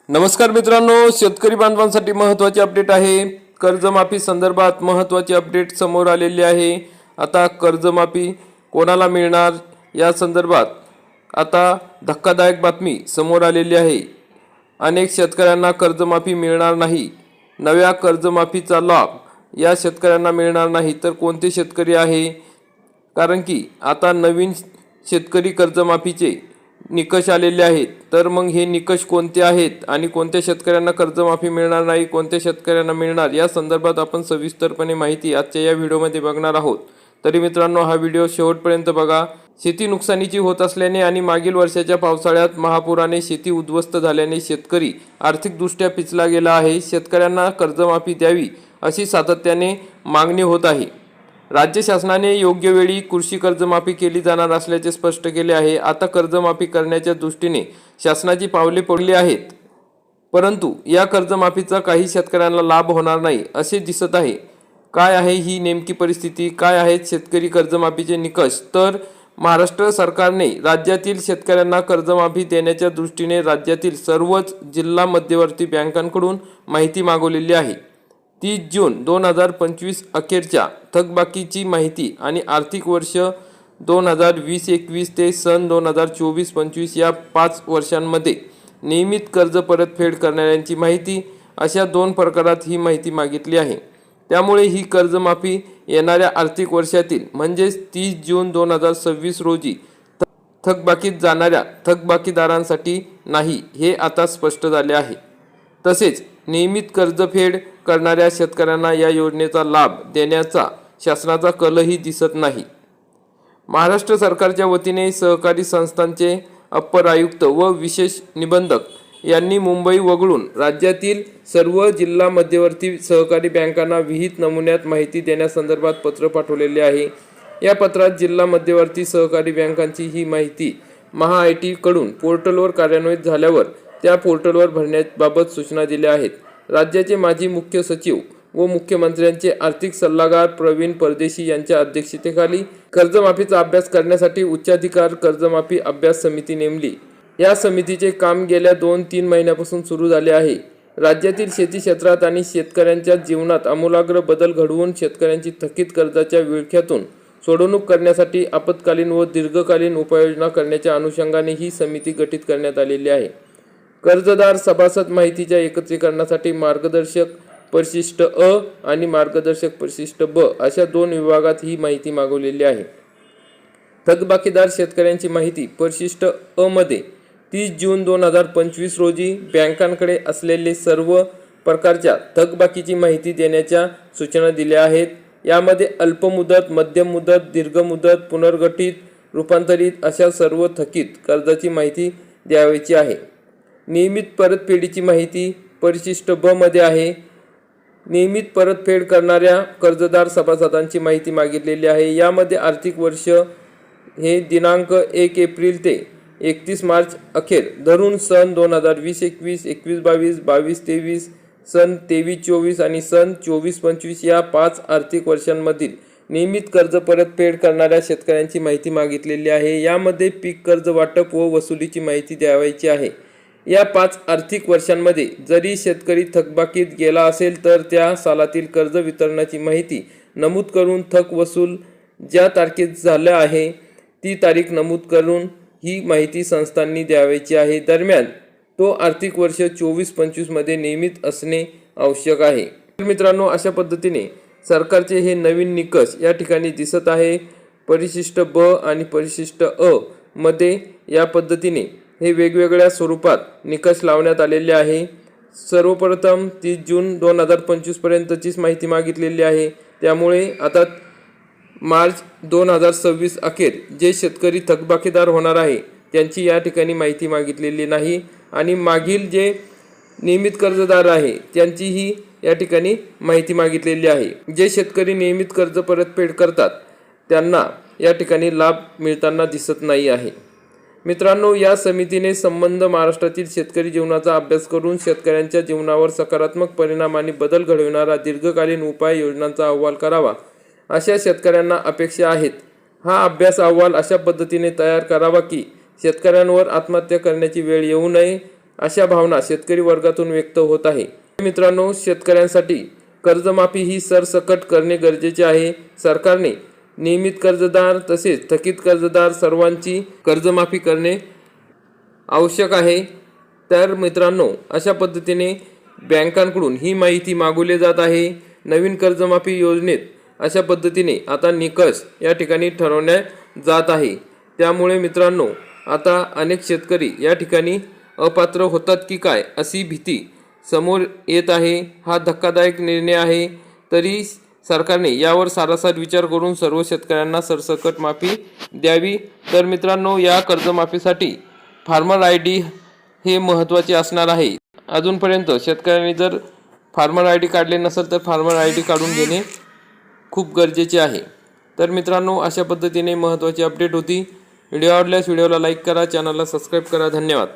नमस्कार मित्रांनो, शेतकरी बांधवांसाठी महत्त्वाची अपडेट आहे। कर्जमाफी संदर्भात महत्त्वाची अपडेट समोर आलेली आहे। आता कर्जमाफी कोणाला मिळणार या संदर्भात आता धक्कादायक बातमी समोर आलेली आहे। अनेक शेतकऱ्यांना कर्जमाफी मिळणार नाही। नव्या कर्जमाफीचा लाभ या शेतकऱ्यांना मिळणार नाही तर कोणते शेतकरी आहे? कारण की आता नवीन शेतकरी कर्जमाफीचे निकष आलेले आहेत। तर मग हे निकष कोणते आहेत आणि कोणत्या शेतकऱ्यांना कर्जमाफी मिळणार नाही, कोणत्या शेतकऱ्यांना मिळणार या संदर्भात आपण सविस्तरपणे माहिती आजच्या या व्हिडिओमध्ये बघणार आहोत। तरी मित्रांनो, हा व्हिडिओ शेवटपर्यंत बघा। शेती नुकसानीची होत असल्याने आणि मागील वर्षाच्या पावसाळ्यात महापुराने शेती उद्ध्वस्त झाल्याने शेतकरी आर्थिकदृष्ट्या पिचला गेला आहे। शेतकऱ्यांना कर्जमाफी द्यावी अशी सातत्याने मागणी होत आहे। राज्य शासनाने योग्य वेळी कृषी कर्जमाफी केली जाणार असल्याचे स्पष्ट केले आहे। आता कर्जमाफी करण्याच्या दृष्टीने शासनाची पावले पडली आहेत, परंतु या कर्जमाफीचा काही शेतकऱ्यांना लाभ होणार नाही असे दिसत आहे। काय आहे ही नेमकी परिस्थिती, काय आहेत शेतकरी कर्जमाफीचे निकष? तर महाराष्ट्र सरकारने राज्यातील शेतकऱ्यांना कर्जमाफी देण्याच्या दृष्टीने राज्यातील सर्वच जिल्हा मध्यवर्ती बँकांकडून माहिती मागवलेली आहे। 30 जून 2025 अखेरच्या थकबाकीची माहिती आणि आर्थिक वर्ष 2020-21 ते सन 2024-25 या 5 वर्षांमध्ये नियमित कर्ज परतफेड करणाऱ्यांची माहिती अशा 2 प्रकारात ही माहिती मागितली आहे। त्यामुळे ही कर्जमाफी येणाऱ्या आर्थिक वर्षातील म्हणजेच 30 जून 2026 रोजी थकबाकीत जाणाऱ्या थकबाकीदारांसाठी नाही हे आता स्पष्ट झाले आहे। तसेच नियमित कर्जफेड करणाऱ्या शेतकऱ्यांना या योजनेचा लाभ देण्याचा शासनाचा कलही दिसत नाही। महाराष्ट्र सरकारच्या वतीने सहकारी संस्थांचे अप्पर आयुक्त व विशेष निबंधक यांनी मुंबई वगळून राज्यातील सर्व जिल्हा मध्यवर्ती सहकारी बँकांना विहित नमुन्यात माहिती देण्यासंदर्भात पत्र पाठवलेले आहे। या पत्रात जिल्हा मध्यवर्ती सहकारी बँकांची ही माहिती महाआयटी कडून पोर्टलवर कार्यान्वित झाल्यावर त्या पोर्टलवर भरण्याबाबत सूचना दिल्या आहेत। राज्याचे माजी मुख्य सचिव व मुख्यमंत्र्यांचे आर्थिक सल्लागार प्रवीण परदेशी यांच्या अध्यक्षतेखाली कर्जमाफीचा अभ्यास करण्यासाठी उच्चाधिकार कर्जमाफी अभ्यास समिती नेमली। या समितीचे काम गेल्या 2-3 महिन्यापासून सुरू झाले आहे। राज्यातील शेती क्षेत्रात आणि शेतकऱ्यांच्या जीवनात आमूलाग्र बदल घडवून शेतकऱ्यांची थकीत कर्जाच्या विळख्यातून सोडवणूक करण्यासाठी आपत्कालीन व दीर्घकालीन उपाययोजना करण्याच्या अनुषंगाने ही समिती गठीत करण्यात आलेली आहे। कर्जदार सभासद माहितीच्या एकत्रीकरणासाठी मार्गदर्शक परिशिष्ट अ आणि मार्गदर्शक परिशिष्ट ब अशा 2 विभागात ही माहिती मागवलेली आहे। थकबाकीदार शेतकऱ्यांची माहिती परिशिष्ट अ मध्ये 30 जून 2025 रोजी बँकांकडे असलेले सर्व प्रकारच्या थकबाकीची माहिती देण्याच्या सूचना दिल्या आहेत। यामध्ये अल्पमुदत, मध्यम मुदत, दीर्घ मुदत, पुनर्गठित, रूपांतरित अशा सर्व थकीत कर्जाची माहिती द्यावयाची आहे। नियमित परतफेडीची माहिती परिशिष्ट ब मध्ये आहे। नियमित परतफेड करणाऱ्या कर्जदार सभासदांची माहिती मागितलेली आहे। यामध्ये आर्थिक वर्ष हे दिनांक 1 एप्रिल ते 31 मार्च अखेर धरून सन 2020-21, 21-22, 22-23, सन 23-24 आणि सन 24-25 या 5 आर्थिक वर्षांमधील नियमित कर्ज परतफेड करणाऱ्या शेतकऱ्यांची माहिती मागितलेली आहे। यामध्ये पीक कर्ज वाटप व वसुलीची माहिती द्यावयाची आहे। या 5 आर्थिक वर्षांमध्ये जरी शेतकरी थकबाकीत गेला असेल तर त्या सालातील कर्ज वितरणाची माहिती नमूद करून थक वसूल ज्या तारखेत झाला आहे ती तारीख नमूद करून ही माहिती संस्थांनी द्यावयाची आहे। दरम्यान तो आर्थिक वर्ष 24-25 मध्ये नियमित असणे आवश्यक आहे। मित्रांनो, अशा पद्धतीने सरकारचे हे नवीन निकष या ठिकाणी दिसत आहे। परिशिष्ट ब आणि परिशिष्ट अ मध्ये या पद्धतीने हे वेगवेगळ्या स्वरूपात निकष लावण्यात आलेले आहे। सर्वप्रथम 30 जून 2025 पर्यंतचीच माहिती मागितलेली आहे। त्यामुळे आता मार्च 2026 अखेर जे शेतकरी थकबाकीदार होणार आहे त्यांची या ठिकाणी माहिती मागितलेली नाही आणि मागील जे नियमित कर्जदार आहे त्यांचीही या ठिकाणी माहिती मागितलेली आहे। जे शेतकरी नियमित कर्ज परतफेड करतात त्यांना या ठिकाणी लाभ मिळताना दिसत नाही आहे। मित्रांनो, या समितीने संबंध महाराष्ट्रातील शेतकरी जीवनाचा अभ्यास करून शेतकऱ्यांच्या जीवनावर सकारात्मक परिणाम आणि बदल घडविणारा दीर्घकालीन उपाय योजनांचा अहवाल करावा अशा शेतकऱ्यांना अपेक्षा आहेत। हा अभ्यास अहवाल अशा पद्धतीने तयार करावा की शेतकऱ्यांवर आत्महत्या करण्याची वेळ येऊ नये, अशा भावना शेतकरी वर्गातून व्यक्त होत आहे। मित्रांनो, शेतकऱ्यांसाठी कर्जमाफी ही सरसकट करणे गरजेचे आहे। सरकारने नियमित कर्जदार तसेच थकीत कर्जदार सर्वांची कर्जमाफी करणे आवश्यक आहे। तर मित्रांनो, अशा पद्धतीने बँकांकडून ही माहिती मागवली जात आहे। नवीन कर्जमाफी योजनेत अशा पद्धतीने आता निकष या ठिकाणी ठरवण्यात जात आहे। त्यामुळे मित्रांनो, आता अनेक शेतकरी या ठिकाणी अपात्र होतात की काय अशी भीती समोर येत आहे। हा धक्कादायक निर्णय आहे, तरी सरकारने यावर सारासार विचार करून सर्व शेतकऱ्यांना सरसकट माफी द्यावी। तर मित्रांनो, या कर्जमाफीसाठी फार्मर ID हे महत्त्वाचे असणार आहे। अजूनपर्यंत शेतकऱ्यांनी जर फार्मर ID काढले नसेल तर फार्मर ID काढून घेणे खूप गरजेचे आहे। तर मित्रांनो, अशा पद्धतीने महत्त्वाची अपडेट होती। व्हिडिओ आवडल्यास व्हिडिओला लाईक करा, चॅनलला सबस्क्राईब करा। धन्यवाद।